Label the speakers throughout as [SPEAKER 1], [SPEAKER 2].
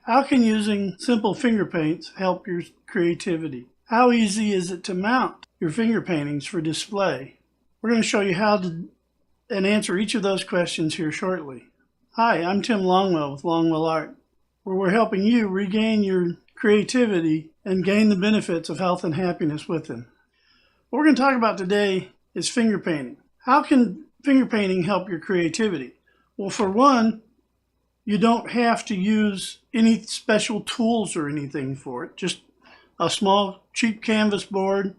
[SPEAKER 1] How can using simple finger paints help your creativity? How easy is it to mount your finger paintings for display? We're going to show you how to and answer each of those questions here shortly. Hi, I'm Tim Longwell with Longwell Art, where we're helping you regain your creativity and gain the benefits of health and happiness with them. What we're going to talk about today is finger painting. How can finger painting help your creativity? Well, for one, you don't have to use any special tools or anything for it. Just a small, cheap canvas board,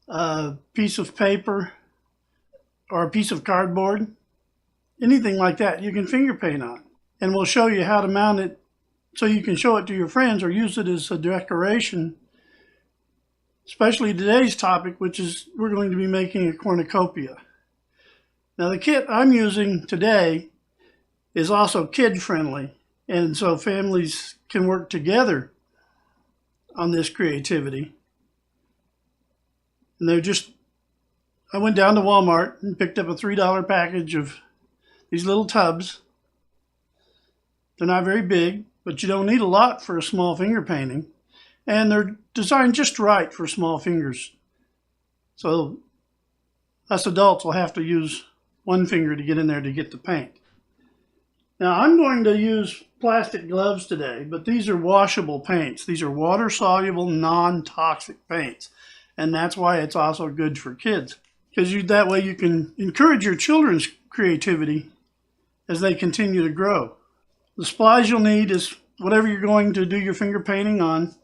[SPEAKER 1] a piece of paper, or a piece of cardboard, anything like that you can finger paint on. And we'll show you how to mount it so you can show it to your friends or use it as a decoration, especially today's topic, which is we're going to be making a cornucopia. Now the kit I'm using today is also kid-friendly, and so families can work together on this creativity. And I went down to Walmart and picked up a $3 package of these little tubs. They're not very big, but you don't need a lot for a small finger painting. And they're designed just right for small fingers. So us adults will have to use one finger to get in there to get the paint. Now I'm going to use plastic gloves today, but these are washable paints. These are water-soluble, non-toxic paints. And that's why it's also good for kids. Because that way you can encourage your children's creativity as they continue to grow. The supplies you'll need is whatever you're going to do your finger painting on.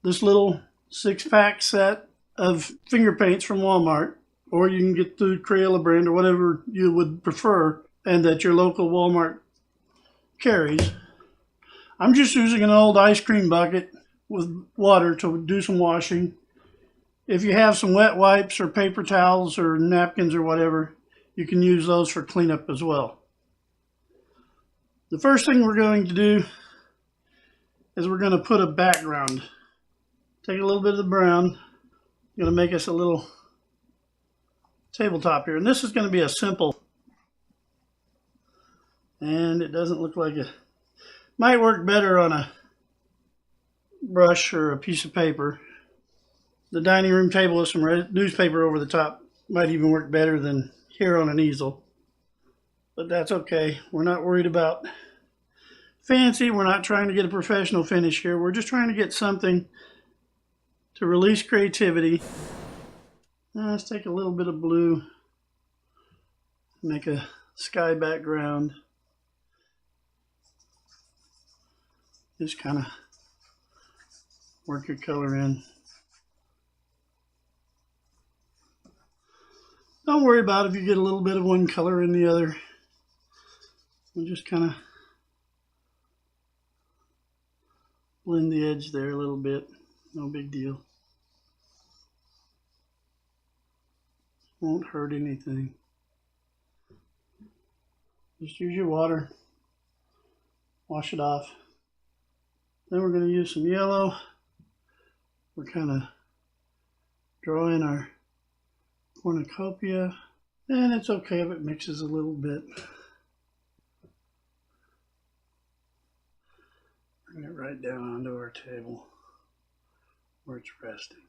[SPEAKER 1] This little 6-pack set of finger paints from Walmart, or you can get the Crayola brand or whatever you would prefer and that your local Walmart carries. I'm just using an old ice cream bucket with water to do some washing. If you have some wet wipes or paper towels or napkins or whatever, you can use those for cleanup as well. The first thing we're going to do is we're going to put a background. Take a little bit of the brown. I'm going to make us a little tabletop here. And this is going to be a simple, and it doesn't look like it might work better on a brush or a piece of paper. The dining room table with some newspaper over the top might even work better than here on an easel. But that's okay. We're not worried about fancy. We're not trying to get a professional finish here. We're just trying to get something to release creativity. Now let's take a little bit of blue, make a sky background. Just kind of work your color in. Don't worry about if you get a little bit of one color in the other. We'll just kind of blend the edge there a little bit. No big deal. Won't hurt anything. Just use your water. Wash it off. Then we're going to use some yellow. We're kind of drawing our cornucopia, and it's okay if it mixes a little bit. Bring it right down onto our table where it's resting.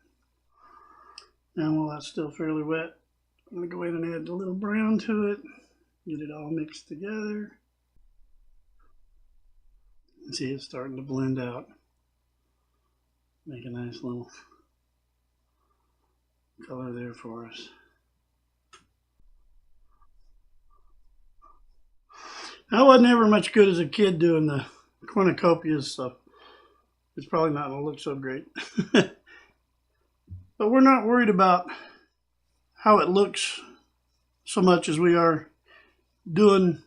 [SPEAKER 1] Now while that's still fairly wet, I'm going to go ahead and add a little brown to it, get it all mixed together. And see it's starting to blend out. Make a nice little color there for us. I wasn't ever much good as a kid doing the cornucopias, so it's probably not going to look so great. But we're not worried about how it looks so much as we are doing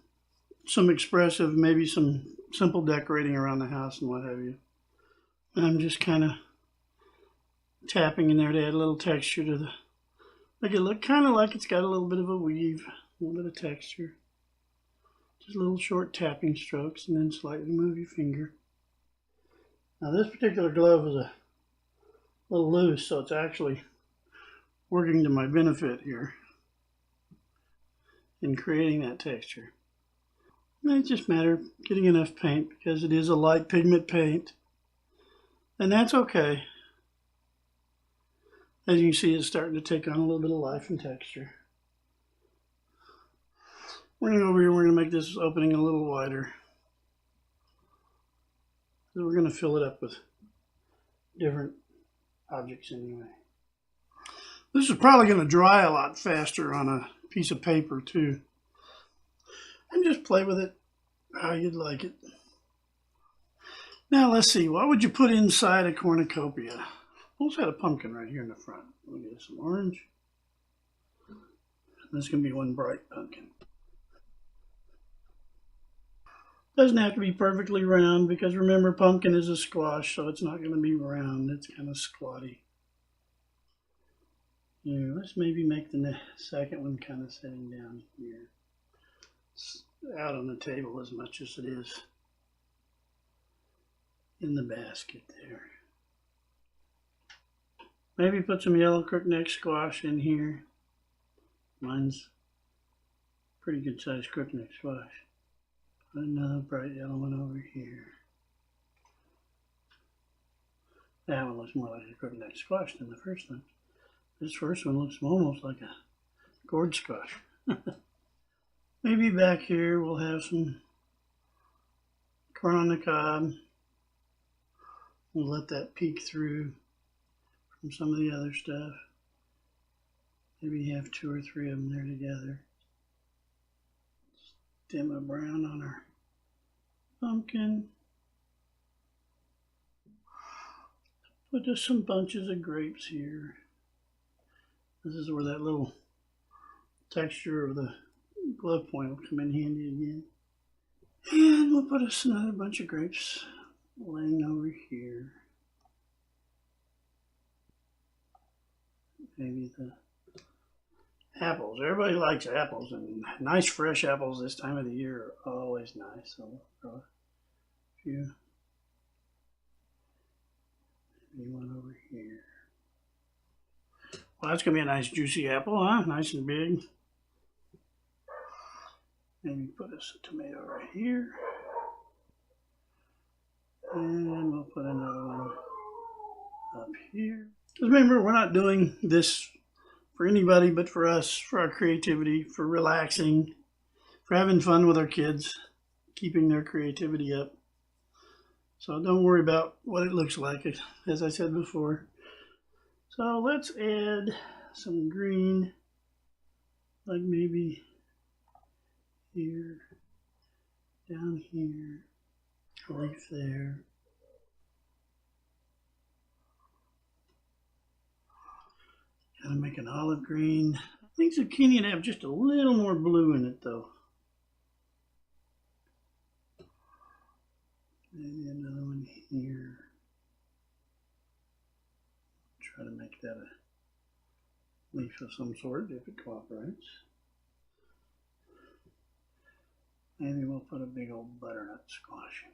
[SPEAKER 1] some expressive, maybe some simple decorating around the house and what have you. And I'm just kind of tapping in there to add a little texture to the, make it look kind of like it's got a little bit of a weave, a little bit of texture. Just little short tapping strokes and then slightly move your finger. Now this particular glove is a little loose, so it's actually working to my benefit here in creating that texture. It's just a matter of getting enough paint because it is a light pigment paint. And that's okay. As you can see, it's starting to take on a little bit of life and texture. We're going to go over here, we're going to make this opening a little wider. So we're going to fill it up with different objects anyway. This is probably going to dry a lot faster on a piece of paper too. And just play with it how you'd like it. Now let's see, what would you put inside a cornucopia? We'll just had a pumpkin right here in the front. We'll get some orange. This can be one bright pumpkin. Doesn't have to be perfectly round because remember, pumpkin is a squash, so it's not going to be round. It's kind of squatty. Here, let's maybe make the second one kind of sitting down here. It's out on the table as much as it is in the basket there. Maybe put some yellow crookneck squash in here. Mine's pretty good sized crookneck squash. Put another bright yellow one over here. That one looks more like a crookneck squash than the first one. This first one looks almost like a gourd squash. Maybe back here we'll have some corn on the cob. We'll let that peek through from some of the other stuff. Maybe have 2 or 3 of them there together. Dim a brown on our pumpkin. Put just some bunches of grapes here. This is where that little texture of the glove point will come in handy again. And we'll put us another bunch of grapes laying over here. Maybe the apples. Everybody likes apples, and nice fresh apples this time of the year are always nice. So we'll throw a few. Maybe one over here. Well, that's going to be a nice juicy apple, huh? Nice and big. Maybe put us a tomato right here. And we'll put another one up here. Because remember, we're not doing this for anybody but for us, for our creativity, for relaxing, for having fun with our kids, keeping their creativity up. So don't worry about what it looks like, as I said before. So let's add some green, like maybe here, down here, a leaf there. Gotta make an olive green. I think zucchini would have just a little more blue in it though. Maybe another one here. Try to make that a leaf of some sort if it cooperates. Maybe we'll put a big old butternut squash in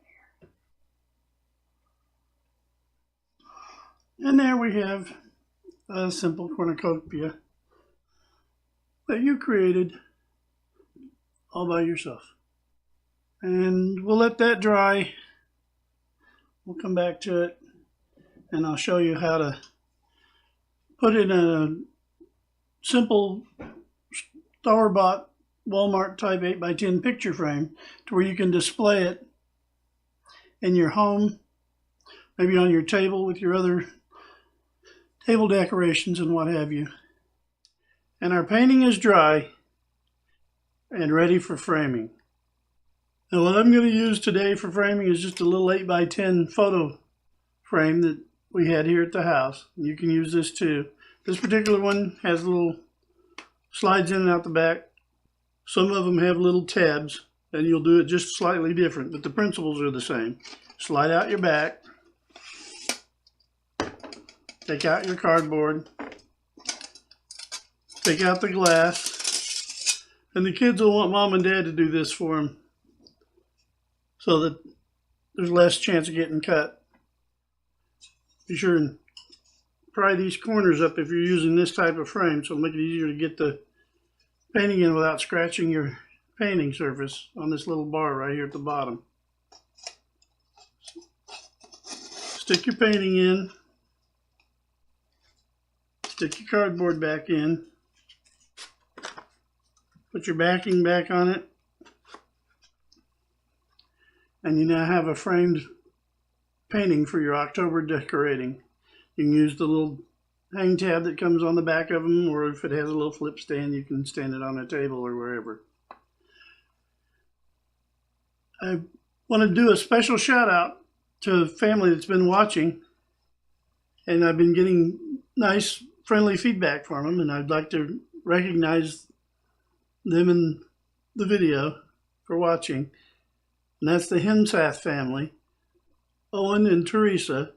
[SPEAKER 1] here. And there we have a simple cornucopia that you created all by yourself. And we'll let that dry. We'll come back to it and I'll show you how to put in a simple store-bought Walmart type 8x10 picture frame to where you can display it in your home, maybe on your table with your other table decorations and what have you. And our painting is dry and ready for framing. Now what I'm going to use today for framing is just a little 8x10 photo frame that we had here at the house. You can use this too. This particular one has little slides in and out the back. Some of them have little tabs and you'll do it just slightly different, but the principles are the same. Slide out your back. Take out your cardboard. Take out the glass. And the kids will want mom and dad to do this for them so that there's less chance of getting cut. Be sure and pry these corners up if you're using this type of frame, so it'll make it easier to get the painting in without scratching your painting surface on this little bar right here at the bottom. Stick your painting in. Stick your cardboard back in. Put your backing back on it. And you now have a framed painting for your October decorating. You can use the little hang tab that comes on the back of them, or if it has a little flip stand, you can stand it on a table or wherever. I want to do a special shout out to a family that's been watching, and I've been getting nice, friendly feedback from them, and I'd like to recognize them in the video for watching. And that's the Hemsath family, Owen and Teresa,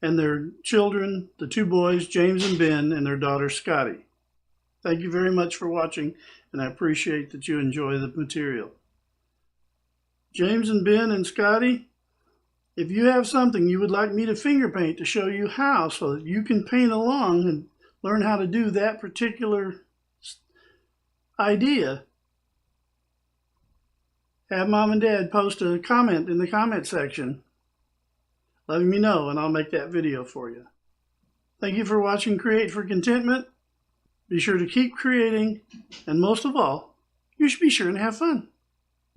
[SPEAKER 1] and their children, the two boys, James and Ben, and their daughter, Scotty. Thank you very much for watching, and I appreciate that you enjoy the material. James and Ben and Scotty, if you have something you would like me to finger paint to show you how, so that you can paint along and learn how to do that particular idea, have Mom and Dad post a comment in the comment section letting me know, and I'll make that video for you. Thank you for watching Create for Contentment. Be sure to keep creating, and most of all, you should be sure and have fun.